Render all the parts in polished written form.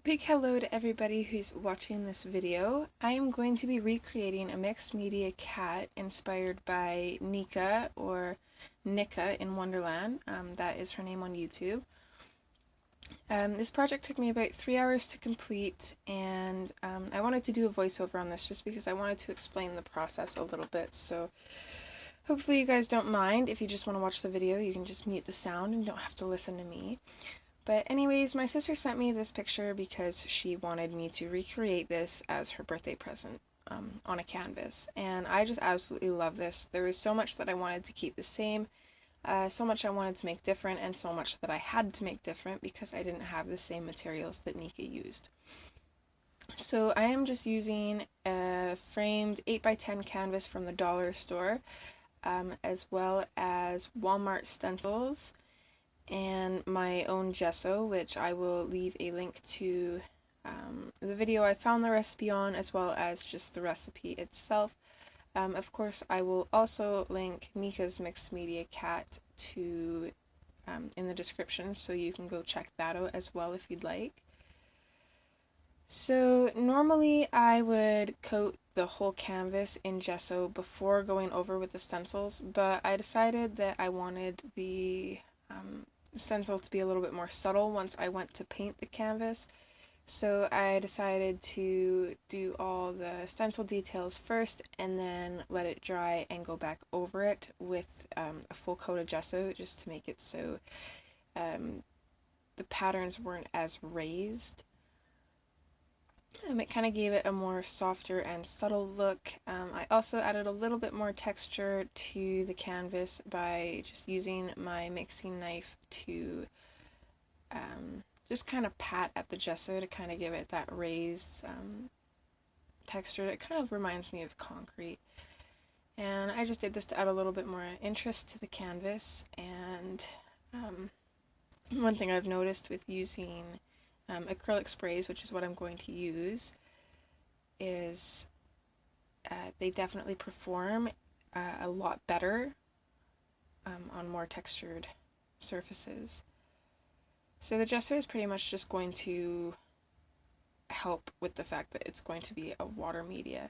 A big hello to everybody who's watching this video. I am going to be recreating a mixed media cat inspired by Nika, or Nika in Wonderland. That is her name on YouTube. This project took me about 3 hours to complete, and I wanted to do a voiceover on this just because I wanted to explain the process a little bit, so hopefully you guys don't mind. If you just want to watch the video, you can just mute the sound and don't have to listen to me. But anyways, my sister sent me this picture because she wanted me to recreate this as her birthday present on a canvas. And I just absolutely love this. There was so much that I wanted to keep the same, so much I wanted to make different, and so much that I had to make different because I didn't have the same materials that Nika used. So I am just using a framed 8x10 canvas from the dollar store, as well as Walmart stencils, and my own gesso, which I will leave a link to the video I found the recipe on, as well as just the recipe itself. Of course, I will also link Nika's mixed media cat to in the description, so you can go check that out as well if you'd like. So normally I would coat the whole canvas in gesso before going over with the stencils, but I decided that I wanted the stencils to be a little bit more subtle once I went to paint the canvas. So I decided to do all the stencil details first and then let it dry and go back over it with a full coat of gesso, just to make it so the patterns weren't as raised. It kind of gave it a more softer and subtle look. I also added a little bit more texture to the canvas by just using my mixing knife to just kind of pat at the gesso to kind of give it that raised texture that kind of reminds me of concrete. And I just did this to add a little bit more interest to the canvas. And one thing I've noticed with using acrylic sprays, which is what I'm going to use, is they definitely perform a lot better on more textured surfaces. So the gesso is pretty much just going to help with the fact that it's going to be a water media.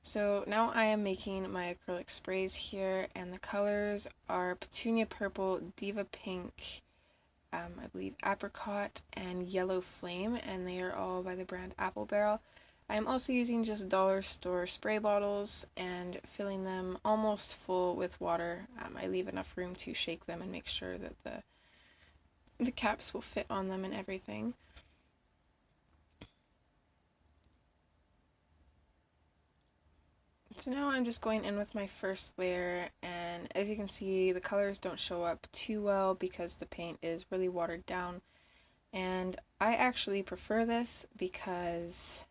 So now I am making my acrylic sprays here, and the colors are Petunia Purple, Diva Pink, I believe Apricot, and Yellow Flame, and they are all by the brand Apple Barrel. I'm also using just dollar store spray bottles and filling them almost full with water. I leave enough room to shake them and make sure that the caps will fit on them and everything. So now I'm just going in with my first layer, and as you can see, the colors don't show up too well because the paint is really watered down. And I actually prefer this because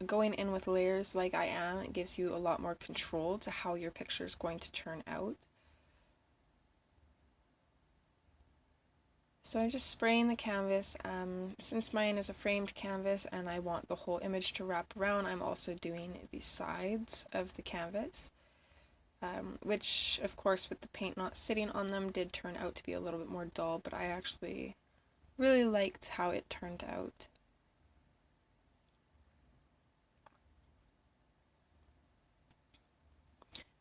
going in with layers like I am, it gives you a lot more control to how your picture is going to turn out. So I'm just spraying the canvas. Since mine is a framed canvas and I want the whole image to wrap around, I'm also doing the sides of the canvas, which of course with the paint not sitting on them did turn out to be a little bit more dull, but I actually really liked how it turned out.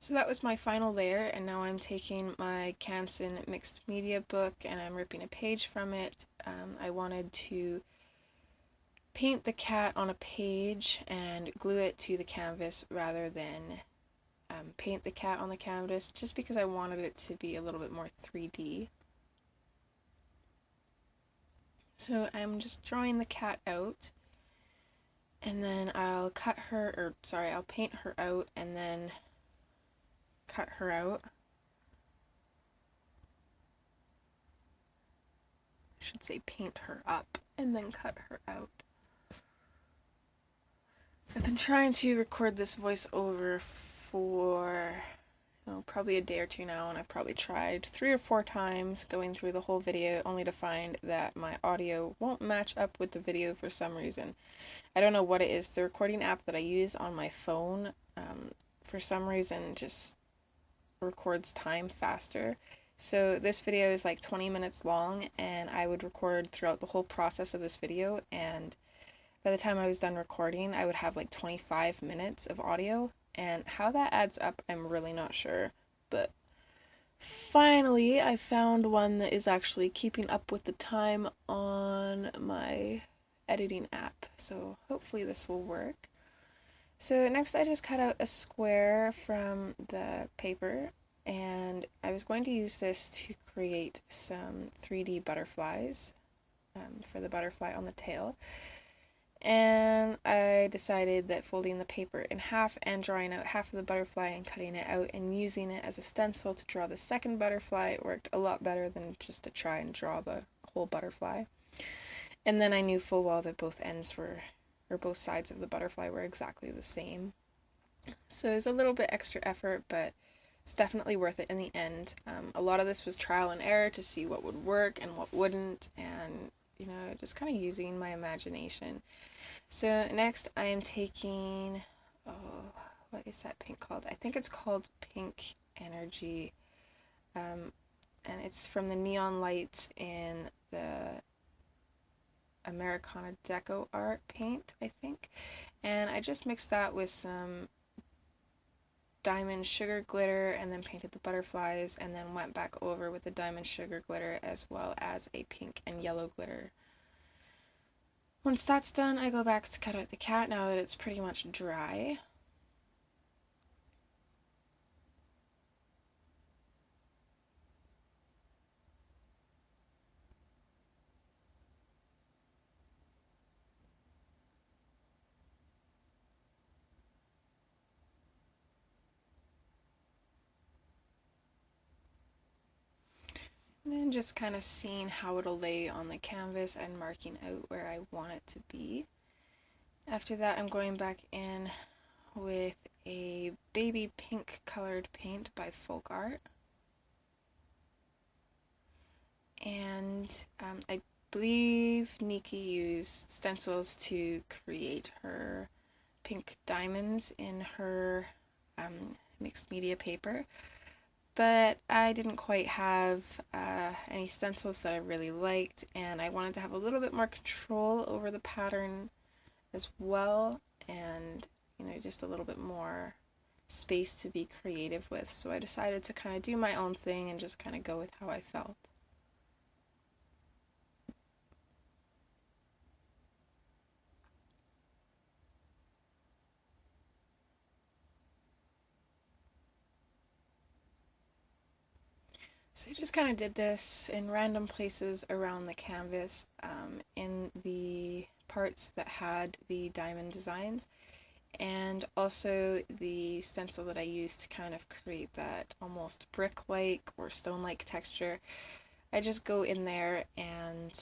So that was my final layer, and now I'm taking my Canson mixed media book and I'm ripping a page from it. I wanted to paint the cat on a page and glue it to the canvas rather than paint the cat on the canvas, just because I wanted it to be a little bit more 3D. So I'm just drawing the cat out, and then I'll I'll paint her out and then cut her out. I should say paint her up and then cut her out. I've been trying to record this voiceover for probably a day or two now, and I've probably tried 3 or 4 times going through the whole video, only to find that my audio won't match up with the video for some reason. I don't know what it is. The recording app that I use on my phone, for some reason, just records time faster. So this video is like 20 minutes long, and I would record throughout the whole process of this video, and by the time I was done recording, I would have like 25 minutes of audio, and how that adds up, I'm really not sure. But finally, I found one that is actually keeping up with the time on my editing app, so hopefully this will work. So next I just cut out a square from the paper, and I was going to use this to create some 3D butterflies for the butterfly on the tail. And I decided that folding the paper in half and drawing out half of the butterfly and cutting it out and using it as a stencil to draw the second butterfly worked a lot better than just to try and draw the whole butterfly. And then I knew full well that both sides of the butterfly were exactly the same. So it was a little bit extra effort, but it's definitely worth it in the end. A lot of this was trial and error to see what would work and what wouldn't, and just kind of using my imagination. So next I am taking, what is that pink called? I think it's called Pink Energy, and it's from the neon lights in the Americana Deco Art paint, I think. And I just mixed that with some diamond sugar glitter and then painted the butterflies, and then went back over with the diamond sugar glitter as well as a pink and yellow glitter. Once that's done, I go back to cut out the cat now that it's pretty much dry. And then just kind of seeing how it'll lay on the canvas and marking out where I want it to be. After that, I'm going back in with a baby pink colored paint by Folk Art. And I believe Nika used stencils to create her pink diamonds in her mixed media paper. But I didn't quite have any stencils that I really liked, and I wanted to have a little bit more control over the pattern as well, and just a little bit more space to be creative with. So I decided to kind of do my own thing and just kind of go with how I felt. So I just kind of did this in random places around the canvas, in the parts that had the diamond designs, and also the stencil that I used to kind of create that almost brick-like or stone-like texture. I just go in there and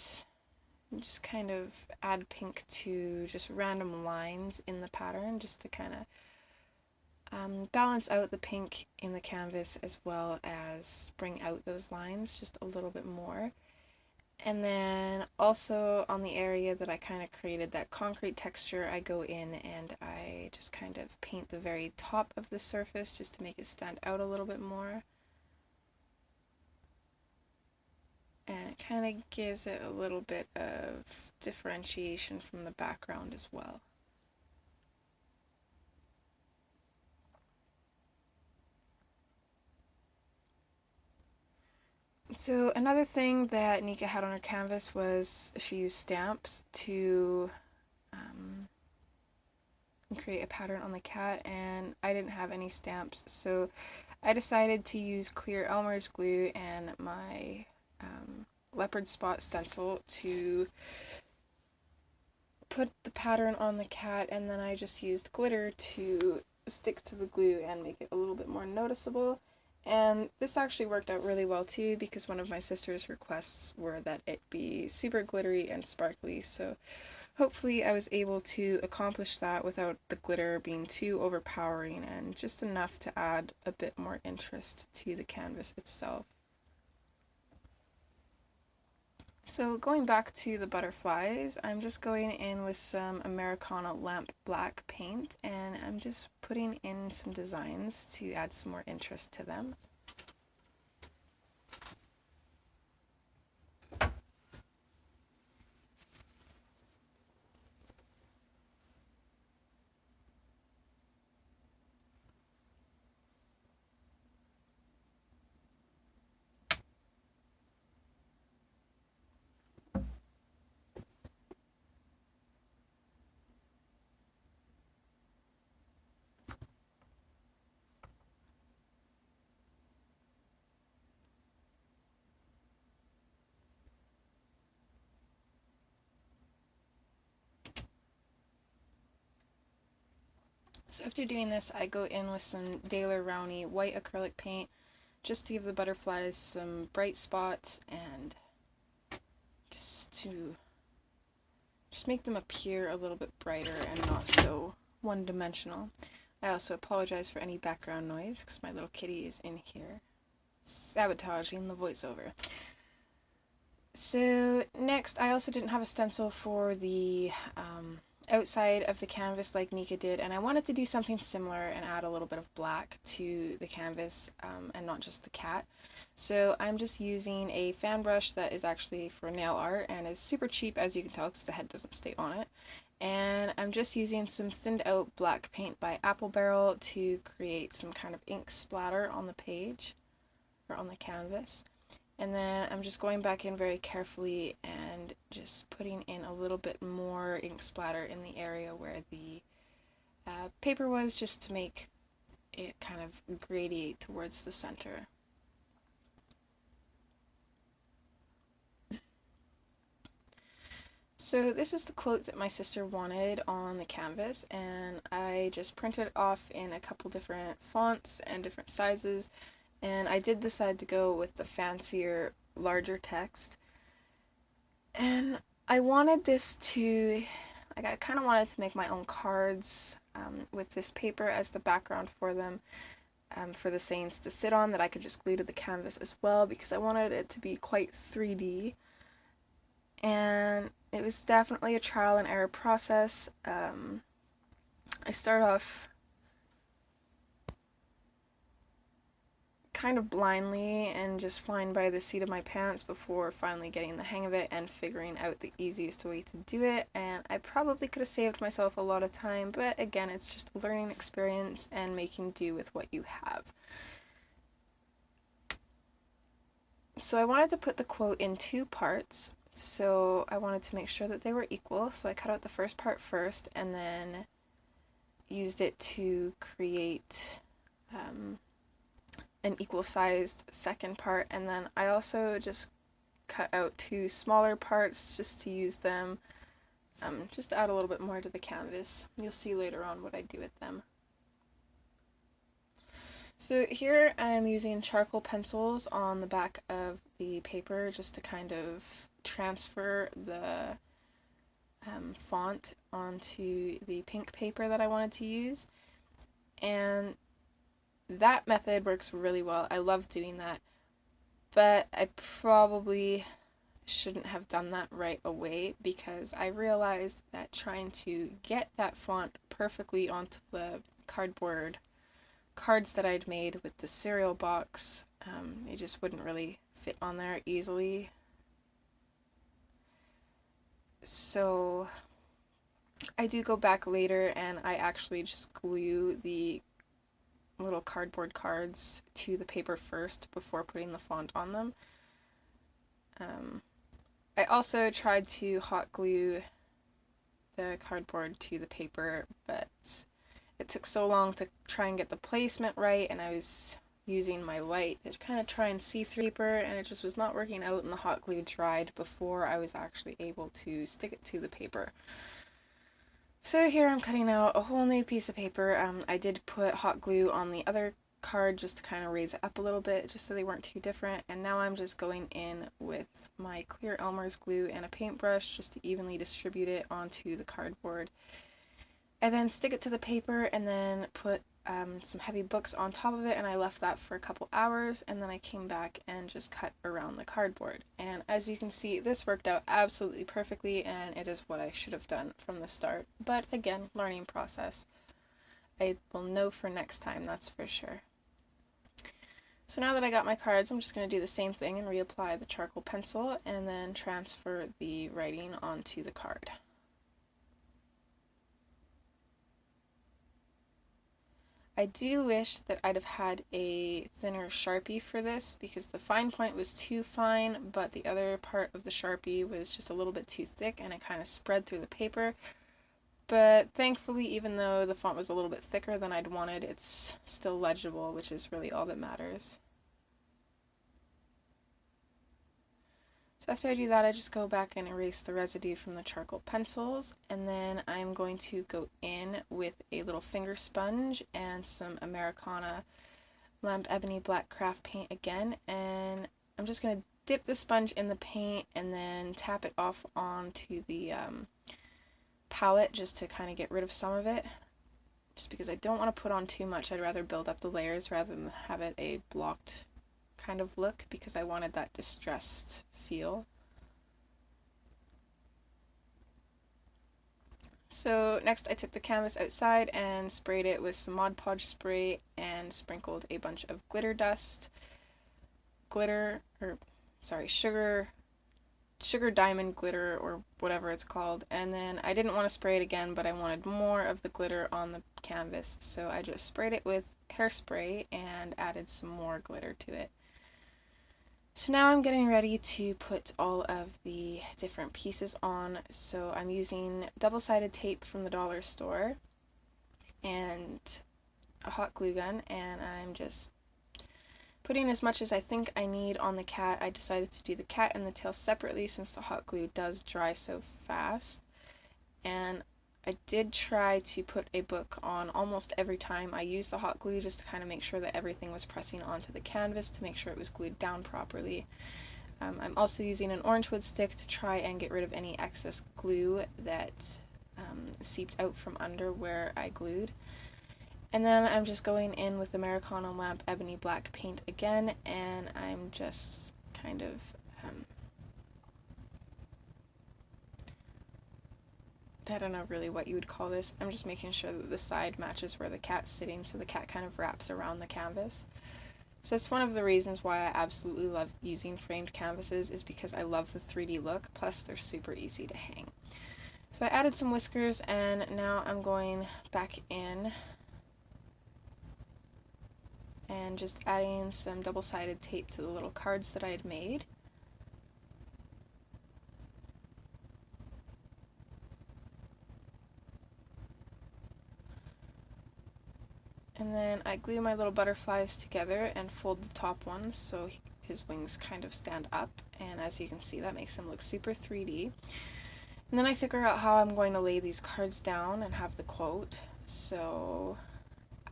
just kind of add pink to just random lines in the pattern, just to kind of balance out the pink in the canvas as well as bring out those lines just a little bit more. And then also on the area that I kind of created that concrete texture, I go in and I just kind of paint the very top of the surface just to make it stand out a little bit more. And it kind of gives it a little bit of differentiation from the background as well. So another thing that Nika had on her canvas was she used stamps to create a pattern on the cat, and I didn't have any stamps, so I decided to use clear Elmer's glue and my leopard spot stencil to put the pattern on the cat, and then I just used glitter to stick to the glue and make it a little bit more noticeable. And this actually worked out really well too, because one of my sister's requests were that it be super glittery and sparkly, so hopefully I was able to accomplish that without the glitter being too overpowering, and just enough to add a bit more interest to the canvas itself. So going back to the butterflies, I'm just going in with some Americana Lamp Black paint, and I'm just putting in some designs to add some more interest to them. So after doing this, I go in with some Daler Rowney white acrylic paint just to give the butterflies some bright spots and to make them appear a little bit brighter and not so one-dimensional. I also apologize for any background noise because my little kitty is in here sabotaging the voiceover. So next, I also didn't have a stencil for the outside of the canvas like Nika did, and I wanted to do something similar and add a little bit of black to the canvas and not just the cat. So I'm just using a fan brush that is actually for nail art and is super cheap, as you can tell because the head doesn't stay on it. And I'm just using some thinned out black paint by Apple Barrel to create some kind of ink splatter on the page or on the canvas. And then I'm just going back in very carefully and just putting in a little bit more ink splatter in the area where the paper was, just to make it kind of gradiate towards the center. So this is the quote that my sister wanted on the canvas, and I just printed it off in a couple different fonts and different sizes. And I did decide to go with the fancier, larger text. And I wanted this to, I kind of wanted to make my own cards with this paper as the background for them, for the sayings to sit on that I could just glue to the canvas as well, because I wanted it to be quite 3D. And it was definitely a trial and error process. I start off kind of blindly and just flying by the seat of my pants before finally getting the hang of it and figuring out the easiest way to do it. And I probably could have saved myself a lot of time, but again, it's just a learning experience and making do with what you have. So I wanted to put the quote in 2 parts, so I wanted to make sure that they were equal, so I cut out the first part first and then used it to create an equal sized second part, and then I also just cut out 2 smaller parts just to use them, just to add a little bit more to the canvas. You'll see later on what I do with them. So here I'm using charcoal pencils on the back of the paper just to kind of transfer the font onto the pink paper that I wanted to use, and that method works really well. I love doing that, but I probably shouldn't have done that right away, because I realized that trying to get that font perfectly onto the cardboard cards that I'd made with the cereal box, it just wouldn't really fit on there easily. So I do go back later and I actually just glue the little cardboard cards to the paper first before putting the font on them. I also tried to hot glue the cardboard to the paper, but it took so long to try and get the placement right, and I was using my light to kind of try and see through paper, and it just was not working out, and the hot glue dried before I was actually able to stick it to the paper. So here I'm cutting out a whole new piece of paper. I did put hot glue on the other card just to kind of raise it up a little bit, just so they weren't too different, and now I'm just going in with my clear Elmer's glue and a paintbrush just to evenly distribute it onto the cardboard. And then stick it to the paper and then put some heavy books on top of it, and I left that for a couple hours, and then I came back and just cut around the cardboard. And as you can see, this worked out absolutely perfectly, and it is what I should have done from the start. But again, learning process. I will know for next time, that's for sure. So now that I got my cards, I'm just going to do the same thing and reapply the charcoal pencil and then transfer the writing onto the card. I do wish that I'd have had a thinner Sharpie for this, because the fine point was too fine, but the other part of the Sharpie was just a little bit too thick and it kind of spread through the paper. But thankfully, even though the font was a little bit thicker than I'd wanted, it's still legible, which is really all that matters. So after I do that, I just go back and erase the residue from the charcoal pencils, and then I'm going to go in with a little finger sponge and some Americana Lamp Ebony Black Craft paint again, and I'm just going to dip the sponge in the paint and then tap it off onto the palette just to kind of get rid of some of it, just because I don't want to put on too much. I'd rather build up the layers rather than have it a blocked kind of look, because I wanted that distressed feel. So next I took the canvas outside and sprayed it with some Mod Podge spray and sprinkled a bunch of glitter dust, sugar diamond glitter or whatever it's called, and then I didn't want to spray it again, but I wanted more of the glitter on the canvas, so I just sprayed it with hairspray and added some more glitter to it. So now I'm getting ready to put all of the different pieces on. So I'm using double-sided tape from the dollar store and a hot glue gun, and I'm just putting as much as I think I need on the cat. I decided to do the cat and the tail separately since the hot glue does dry so fast. And I did try to put a book on almost every time I used the hot glue, just to kind of make sure that everything was pressing onto the canvas to make sure it was glued down properly. I'm also using an orange wood stick to try and get rid of any excess glue that seeped out from under where I glued. And then I'm just going in with Americana Lamp Ebony Black paint again, and I'm just kind of I don't know really what you would call this. I'm just making sure that the side matches where the cat's sitting, so the cat kind of wraps around the canvas. So that's one of the reasons why I absolutely love using framed canvases, is because I love the 3D look, plus they're super easy to hang. So I added some whiskers, and now I'm going back in and just adding some double-sided tape to the little cards that I had made. And then I glue my little butterflies together and fold the top one so his wings kind of stand up, and as you can see that makes him look super 3D. And then I figure out how I'm going to lay these cards down and have the quote. So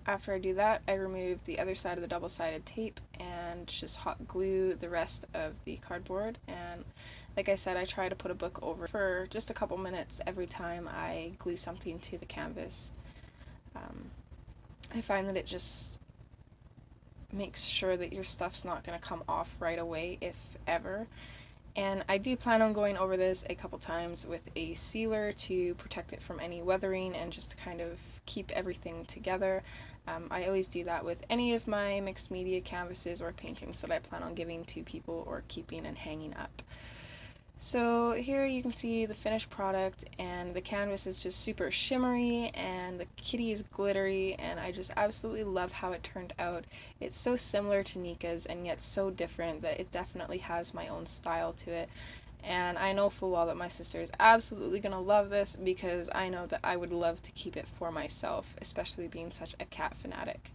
after I do that, I remove the other side of the double-sided tape and just hot glue the rest of the cardboard. And like I said, I try to put a book over for just a couple minutes every time I glue something to the canvas. I find that it just makes sure that your stuff's not going to come off right away, if ever. And I do plan on going over this a couple times with a sealer to protect it from any weathering and just to kind of keep everything together. I always do that with any of my mixed media canvases or paintings that I plan on giving to people or keeping and hanging up. So here you can see the finished product, and the canvas is just super shimmery and the kitty is glittery, and I just absolutely love how it turned out. It's so similar to Nika's and yet so different that it definitely has my own style to it. And I know full well that my sister is absolutely going to love this, because I know that I would love to keep it for myself, especially being such a cat fanatic.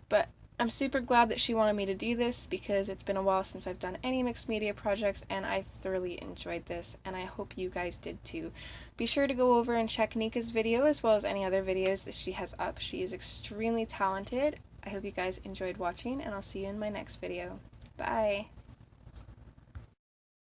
But I'm super glad that she wanted me to do this, because it's been a while since I've done any mixed media projects, and I thoroughly enjoyed this, and I hope you guys did too. Be sure to go over and check Nika's video as well as any other videos that she has up. She is extremely talented. I hope you guys enjoyed watching, and I'll see you in my next video. Bye!